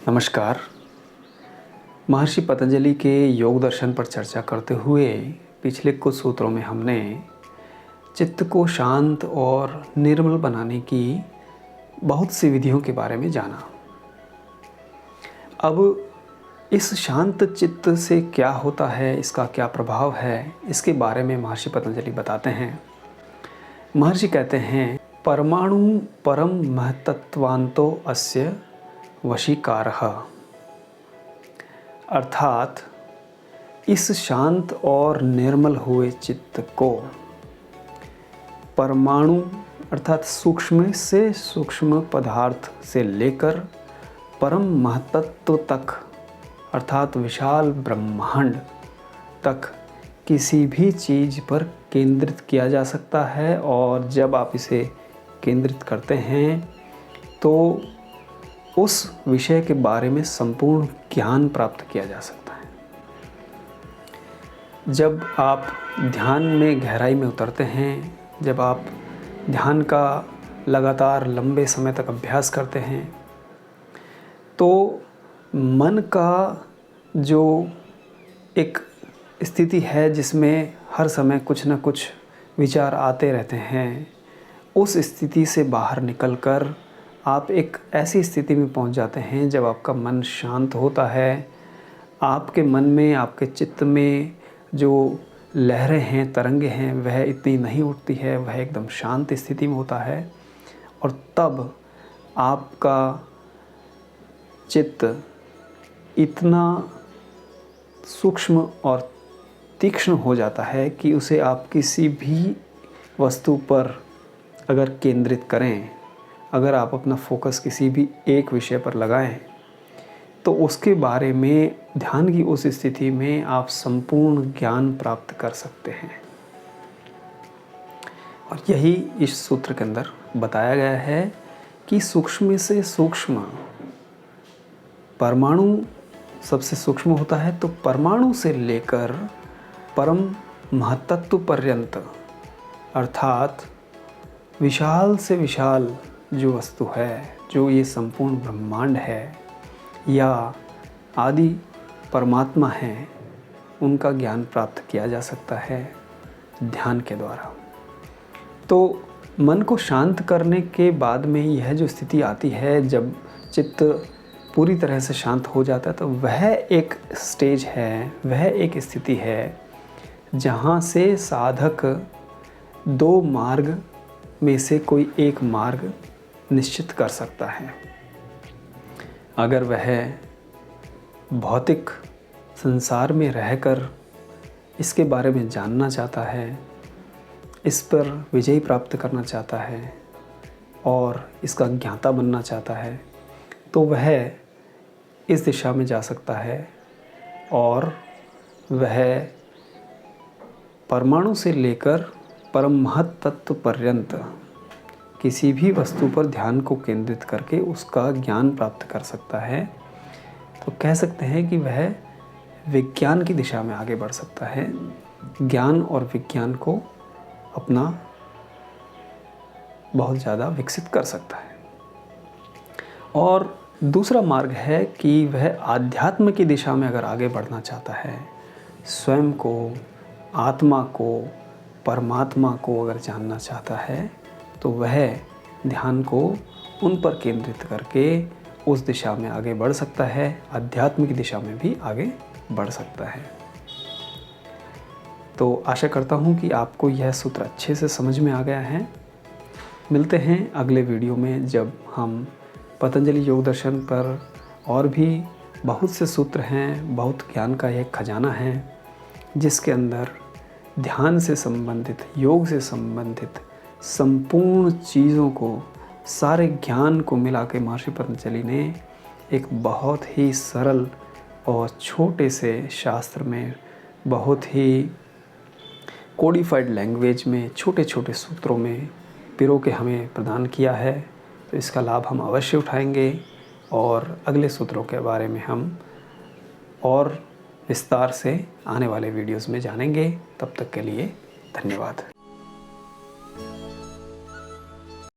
नमस्कार। महर्षि पतंजलि के योग दर्शन पर चर्चा करते हुए पिछले कुछ सूत्रों में हमने चित्त को शांत और निर्मल बनाने की बहुत सी विधियों के बारे में जाना। अब इस शांत चित्त से क्या होता है, इसका क्या प्रभाव है, इसके बारे में महर्षि पतंजलि बताते हैं। महर्षि कहते हैं, परमाणु परम महतत्वान्तो अस्य वशीकारः। अर्थात इस शांत और निर्मल हुए चित्त को परमाणु अर्थात सूक्ष्म से सूक्ष्म पदार्थ से लेकर परम महतत्व तक अर्थात विशाल ब्रह्मांड तक किसी भी चीज़ पर केंद्रित किया जा सकता है। और जब आप इसे केंद्रित करते हैं तो उस विषय के बारे में संपूर्ण ज्ञान प्राप्त किया जा सकता है। जब आप ध्यान में गहराई में उतरते हैं, जब आप ध्यान का लगातार लंबे समय तक अभ्यास करते हैं, तो मन का जो एक स्थिति है जिसमें हर समय कुछ न कुछ विचार आते रहते हैं, उस स्थिति से बाहर निकलकर आप एक ऐसी स्थिति में पहुंच जाते हैं जब आपका मन शांत होता है। आपके मन में, आपके चित्त में जो लहरें हैं, तरंगे हैं, वह इतनी नहीं उठती है, वह एकदम शांत स्थिति में होता है। और तब आपका चित्त इतना सूक्ष्म और तीक्ष्ण हो जाता है कि उसे आप किसी भी वस्तु पर अगर केंद्रित करें, अगर आप अपना फोकस किसी भी एक विषय पर लगाएं, तो उसके बारे में ध्यान की उस स्थिति में आप संपूर्ण ज्ञान प्राप्त कर सकते हैं। और यही इस सूत्र के अंदर बताया गया है कि सूक्ष्म से सूक्ष्म परमाणु सबसे सूक्ष्म होता है, तो परमाणु से लेकर परम महतत्व पर्यंत अर्थात विशाल से विशाल जो वस्तु है, जो ये संपूर्ण ब्रह्मांड है या आदि परमात्मा है, उनका ज्ञान प्राप्त किया जा सकता है ध्यान के द्वारा। तो मन को शांत करने के बाद में यह जो स्थिति आती है, जब चित्त पूरी तरह से शांत हो जाता है, तो वह एक स्टेज है, वह एक स्थिति है जहाँ से साधक दो मार्ग में से कोई एक मार्ग निश्चित कर सकता है। अगर वह भौतिक संसार में रहकर इसके बारे में जानना चाहता है, इस पर विजय प्राप्त करना चाहता है और इसका ज्ञाता बनना चाहता है, तो वह इस दिशा में जा सकता है और वह परमाणु से लेकर परम महत तत्व पर्यंत किसी भी वस्तु पर ध्यान को केंद्रित करके उसका ज्ञान प्राप्त कर सकता है। तो कह सकते हैं कि वह विज्ञान की दिशा में आगे बढ़ सकता है, ज्ञान और विज्ञान को अपना बहुत ज़्यादा विकसित कर सकता है। और दूसरा मार्ग है कि वह आध्यात्म की दिशा में अगर आगे बढ़ना चाहता है, स्वयं को, आत्मा को, परमात्मा को अगर जानना चाहता है, तो वह ध्यान को उन पर केंद्रित करके उस दिशा में आगे बढ़ सकता है, अध्यात्म की दिशा में भी आगे बढ़ सकता है। तो आशा करता हूँ कि आपको यह सूत्र अच्छे से समझ में आ गया है। मिलते हैं अगले वीडियो में, जब हम पतंजलि योग दर्शन पर और भी बहुत से सूत्र हैं, बहुत ज्ञान का एक खजाना है जिसके अंदर ध्यान से संबंधित, योग से संबंधित संपूर्ण चीज़ों को, सारे ज्ञान को मिला के महर्षि पतंजलि ने एक बहुत ही सरल और छोटे से शास्त्र में, बहुत ही कोडिफाइड लैंग्वेज में, छोटे छोटे सूत्रों में पिरो के हमें प्रदान किया है। तो इसका लाभ हम अवश्य उठाएंगे और अगले सूत्रों के बारे में हम और विस्तार से आने वाले वीडियोस में जानेंगे। तब तक के लिए धन्यवाद।